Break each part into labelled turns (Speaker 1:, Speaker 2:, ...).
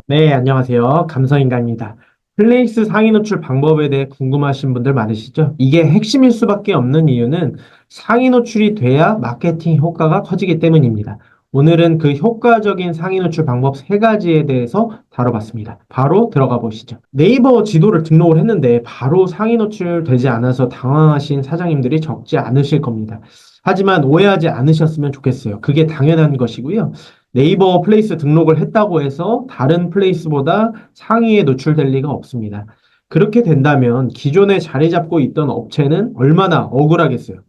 Speaker 1: 네, 안녕하세요. 감성인간입니다. 플레이스 상위 노출 방법에 대해 궁금하신 분들 많으시죠? 이게 핵심일 수밖에 없는 이유는 상위 노출이 돼야 마케팅 효과가 커지기 때문입니다. 오늘은 그 효과적인 상위 노출 방법 세 가지에 대해서 다뤄봤습니다. 바로 들어가 보시죠. 네이버 지도를 등록을 했는데 바로 상위 노출 되지 않아서 당황하신 사장님들이 적지 않으실 겁니다. 하지만 오해하지 않으셨으면 좋겠어요. 그게 당연한 것이고요. 네이버 플레이스 등록을 했다고 해서 다른 플레이스보다 상위에 노출될 리가 없습니다. 그렇게 된다면 기존에 자리 잡고 있던 업체는 얼마나 억울하겠어요.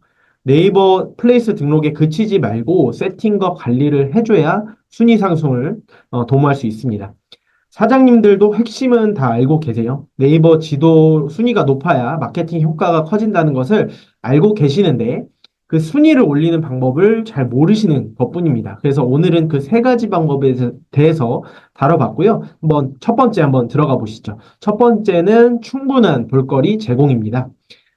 Speaker 1: 네이버 플레이스 등록에 그치지 말고 세팅과 관리를 해줘야 순위 상승을 도모할 수 있습니다. 사장님들도 핵심은 다 알고 계세요. 네이버 지도 순위가 높아야 마케팅 효과가 커진다는 것을 알고 계시는데 그 순위를 올리는 방법을 잘 모르시는 것뿐입니다. 그래서 오늘은 그 세 가지 방법에 대해서 다뤄봤고요. 첫 번째 한번 들어가 보시죠. 첫 번째는 충분한 볼거리 제공입니다.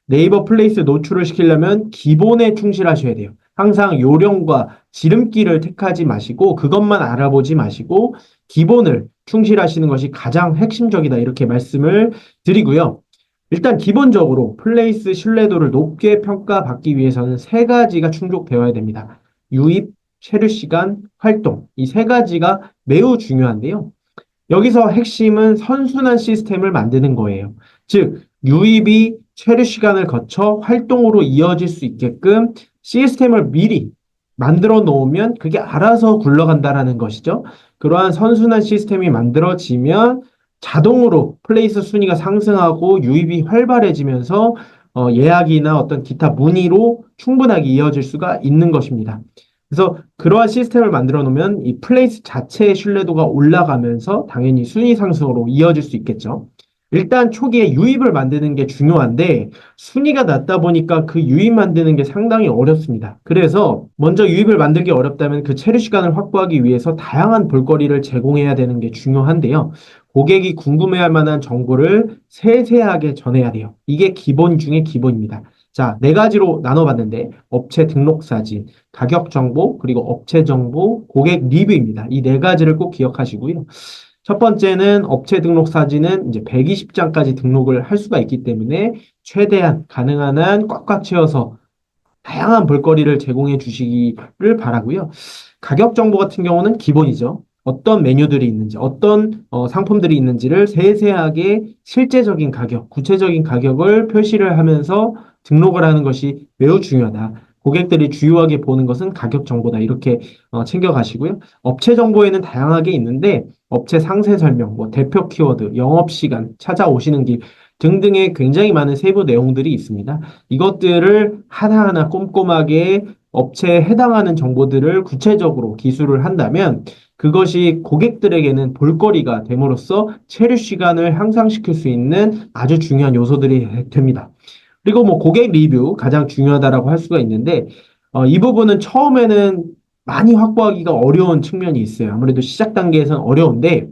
Speaker 1: 네이버 플레이스 노출을 시키려면 기본에 충실하셔야 돼요. 항상 요령과 지름길을 택하지 마시고 그것만 알아보지 마시고 기본을 충실하시는 것이 가장 핵심적이다 이렇게 말씀을 드리고요. 일단 기본적으로 플레이스 신뢰도를 높게 평가받기 위해서는 세 가지가 충족되어야 됩니다. 유입, 체류 시간, 활동. 이 세 가지가 매우 중요한데요. 여기서 핵심은 선순환 시스템을 만드는 거예요. 즉, 유입이 체류 시간을 거쳐 활동으로 이어질 수 있게끔 시스템을 미리 만들어 놓으면 그게 알아서 굴러간다라는 것이죠. 그러한 선순환 시스템이 만들어지면 자동으로 플레이스 순위가 상승하고 유입이 활발해지면서 예약이나 어떤 기타 문의로 충분하게 이어질 수가 있는 것입니다. 그래서 그러한 시스템을 만들어 놓으면 이 플레이스 자체의 신뢰도가 올라가면서 당연히 순위 상승으로 이어질 수 있겠죠. 일단 초기에 유입을 만드는 게 중요한데 순위가 낮다 보니까 그 유입 만드는 게 상당히 어렵습니다. 그래서 먼저 유입을 만들기 어렵다면 그 체류 시간을 확보하기 위해서 다양한 볼거리를 제공해야 되는 게 중요한데요. 고객이 궁금해할 만한 정보를 세세하게 전해야 돼요. 이게 기본 중에 기본입니다. 자, 네 가지로 나눠봤는데 업체 등록 사진, 가격 정보, 그리고 업체 정보, 고객 리뷰입니다. 이 네 가지를 꼭 기억하시고요. 첫 번째는 업체 등록 사진은 이제 120장까지 등록을 할 수가 있기 때문에 최대한 가능한 한 꽉꽉 채워서 다양한 볼거리를 제공해 주시기를 바라고요. 가격 정보 같은 경우는 기본이죠. 어떤 메뉴들이 있는지, 어떤 상품들이 있는지를 세세하게 실제적인 가격, 구체적인 가격을 표시를 하면서 등록을 하는 것이 매우 중요하다. 고객들이 주요하게 보는 것은 가격 정보다. 이렇게 챙겨가시고요. 업체 정보에는 다양하게 있는데 업체 상세 설명, 뭐 대표 키워드, 영업 시간, 찾아오시는 길 등등의 굉장히 많은 세부 내용들이 있습니다. 이것들을 하나하나 꼼꼼하게 업체에 해당하는 정보들을 구체적으로 기술을 한다면 그것이 고객들에게는 볼거리가 됨으로써 체류 시간을 향상시킬 수 있는 아주 중요한 요소들이 됩니다. 그리고 뭐 고객 리뷰 가장 중요하다라고 할 수가 있는데 이 부분은 처음에는 많이 확보하기가 어려운 측면이 있어요. 아무래도 시작 단계에서는 어려운데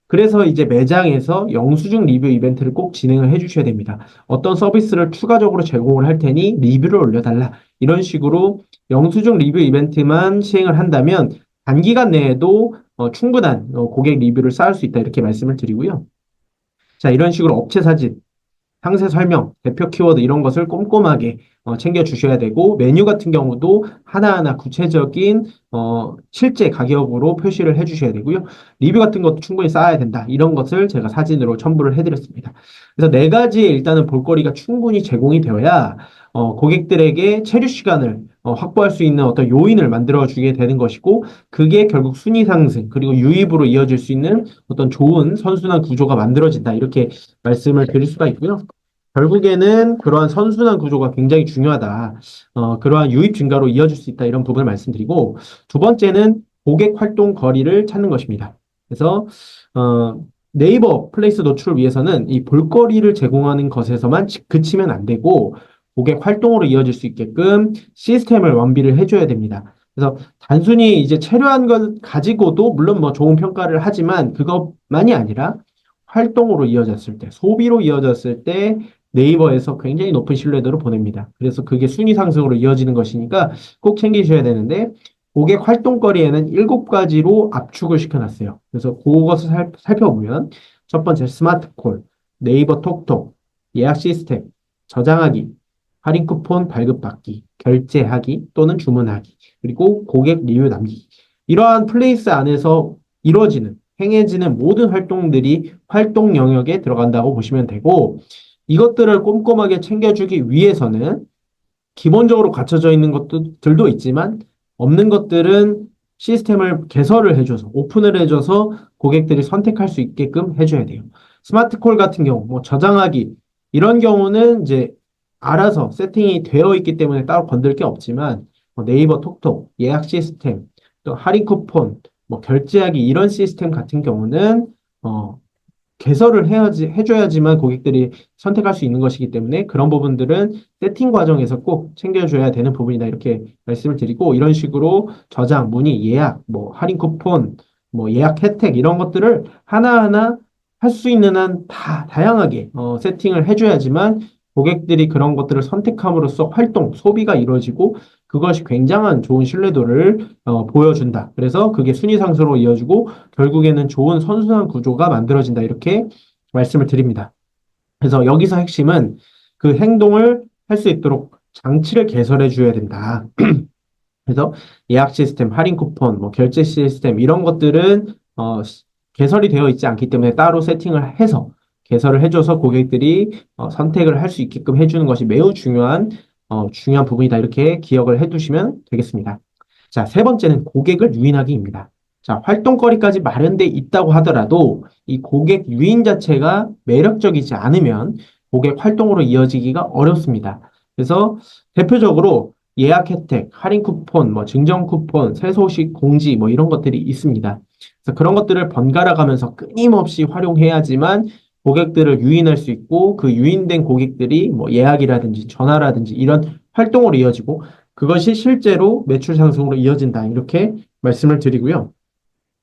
Speaker 1: 그래서 이제 매장에서 영수증 리뷰 이벤트를 꼭 진행을 해주셔야 됩니다. 어떤 서비스를 추가적으로 제공을 할 테니 리뷰를 올려달라. 이런 식으로 영수증 리뷰 이벤트만 시행을 한다면 단기간 내에도 충분한 고객 리뷰를 쌓을 수 있다. 이렇게 말씀을 드리고요. 자, 이런 식으로 업체 사진, 상세 설명, 대표 키워드 이런 것을 꼼꼼하게 챙겨 주셔야 되고 메뉴 같은 경우도 하나하나 구체적인 실제 가격으로 표시를 해 주셔야 되고요. 리뷰 같은 것도 충분히 쌓아야 된다. 이런 것을 제가 사진으로 첨부를 해 드렸습니다. 그래서 네 가지의 일단은 볼거리가 충분히 제공이 되어야 고객들에게 체류 시간을 확보할 수 있는 어떤 요인을 만들어 주게 되는 것이고 그게 결국 순위 상승 그리고 유입으로 이어질 수 있는 어떤 좋은 선순환 구조가 만들어진다. 이렇게 말씀을 드릴 수가 있고요. 결국에는 그러한 선순환 구조가 굉장히 중요하다. 그러한 유입 증가로 이어질 수 있다. 이런 부분을 말씀드리고, 두 번째는 고객 활동 거리를 찾는 것입니다. 그래서, 네이버 플레이스 노출을 위해서는 이 볼거리를 제공하는 것에서만 그치면 안 되고, 고객 활동으로 이어질 수 있게끔 시스템을 완비를 해줘야 됩니다. 그래서 단순히 이제 체류한 것 가지고도 물론 뭐 좋은 평가를 하지만 그것만이 아니라 활동으로 이어졌을 때, 소비로 이어졌을 때 네이버에서 굉장히 높은 신뢰도를 보냅니다. 그래서 그게 순위 상승으로 이어지는 것이니까 꼭 챙기셔야 되는데 고객 활동거리에는 7가지로 압축을 시켜놨어요. 그래서 그것을 살펴보면 첫 번째 스마트콜, 네이버 톡톡, 예약 시스템, 저장하기, 할인 쿠폰 발급받기, 결제하기 또는 주문하기, 그리고 고객 리뷰 남기기. 이러한 플레이스 안에서 이루어지는, 행해지는 모든 활동들이 활동 영역에 들어간다고 보시면 되고, 이것들을 꼼꼼하게 챙겨주기 위해서는 기본적으로 갖춰져 있는 것들도 있지만 없는 것들은 시스템을 개설을 해줘서 오픈을 해줘서 고객들이 선택할 수 있게끔 해줘야 돼요. 스마트콜 같은 경우, 뭐 저장하기 이런 경우는 이제 알아서 세팅이 되어 있기 때문에 따로 건들 게 없지만 뭐 네이버 톡톡, 예약 시스템, 또 할인 쿠폰, 뭐 결제하기 이런 시스템 같은 경우는 개설을 해줘야지만 고객들이 선택할 수 있는 것이기 때문에 그런 부분들은 세팅 과정에서 꼭 챙겨줘야 되는 부분이다. 이렇게 말씀을 드리고, 이런 식으로 저장, 문의, 예약, 뭐, 할인 쿠폰, 뭐, 예약 혜택, 이런 것들을 하나하나 할 수 있는 한 다양하게, 세팅을 해줘야지만 고객들이 그런 것들을 선택함으로써 활동, 소비가 이루어지고 그것이 굉장한 좋은 신뢰도를 보여준다. 그래서 그게 순위 상승으로 이어지고 결국에는 좋은 선순환 구조가 만들어진다. 이렇게 말씀을 드립니다. 그래서 여기서 핵심은 그 행동을 할 수 있도록 장치를 개설해 줘야 된다. 그래서 예약 시스템, 할인 쿠폰, 뭐 결제 시스템 이런 것들은 개설이 되어 있지 않기 때문에 따로 세팅을 해서 개설을 해줘서 고객들이 선택을 할 수 있게끔 해주는 것이 매우 중요한 부분이다. 이렇게 기억을 해두시면 되겠습니다. 자, 세 번째는 고객을 유인하기입니다. 자, 활동거리까지 마련돼 있다고 하더라도 이 고객 유인 자체가 매력적이지 않으면 고객 활동으로 이어지기가 어렵습니다. 그래서 대표적으로 예약 혜택, 할인 쿠폰, 뭐 증정 쿠폰, 새 소식 공지 뭐 이런 것들이 있습니다. 그래서 그런 것들을 번갈아 가면서 끊임없이 활용해야지만 고객들을 유인할 수 있고 그 유인된 고객들이 뭐 예약이라든지 전화라든지 이런 활동으로 이어지고 그것이 실제로 매출 상승으로 이어진다. 이렇게 말씀을 드리고요.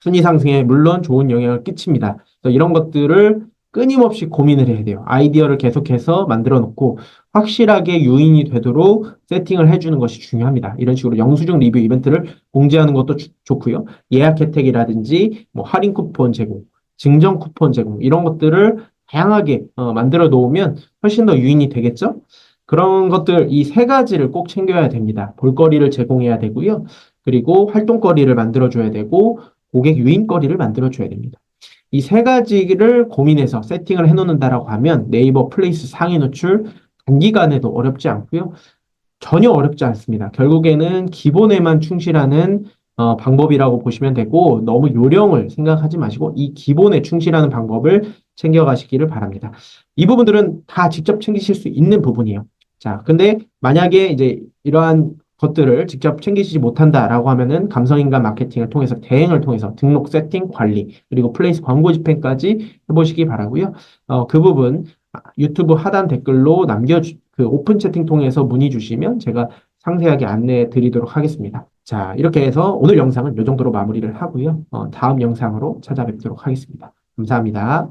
Speaker 1: 순위 상승에 물론 좋은 영향을 끼칩니다. 그래서 이런 것들을 끊임없이 고민을 해야 돼요. 아이디어를 계속해서 만들어 놓고 확실하게 유인이 되도록 세팅을 해주는 것이 중요합니다. 이런 식으로 영수증 리뷰 이벤트를 공지하는 것도 좋고요. 예약 혜택이라든지 뭐 할인 쿠폰 제공, 증정 쿠폰 제공 이런 것들을 다양하게 만들어 놓으면 훨씬 더 유인이 되겠죠? 그런 것들 이 세 가지를 꼭 챙겨야 됩니다. 볼거리를 제공해야 되고요. 그리고 활동거리를 만들어줘야 되고 고객 유인거리를 만들어줘야 됩니다. 이 세 가지를 고민해서 세팅을 해놓는다라고 하면 네이버 플레이스 상위 노출 단기간에도 어렵지 않고요. 전혀 어렵지 않습니다. 결국에는 기본에만 충실하는 방법이라고 보시면 되고 너무 요령을 생각하지 마시고 이 기본에 충실하는 방법을 챙겨가시기를 바랍니다. 이 부분들은 다 직접 챙기실 수 있는 부분이에요. 자, 근데 만약에 이제 이러한 것들을 직접 챙기시지 못한다라고 하면은 감성인간 마케팅을 통해서 대행을 통해서 등록 세팅 관리 그리고 플레이스 광고 집행까지 해보시기 바라고요. 그 부분 유튜브 하단 댓글로 그 오픈 채팅 통해서 문의 주시면 제가 상세하게 안내해 드리도록 하겠습니다. 자, 이렇게 해서 오늘 영상은 이 정도로 마무리를 하고요. 다음 영상으로 찾아뵙도록 하겠습니다. 감사합니다.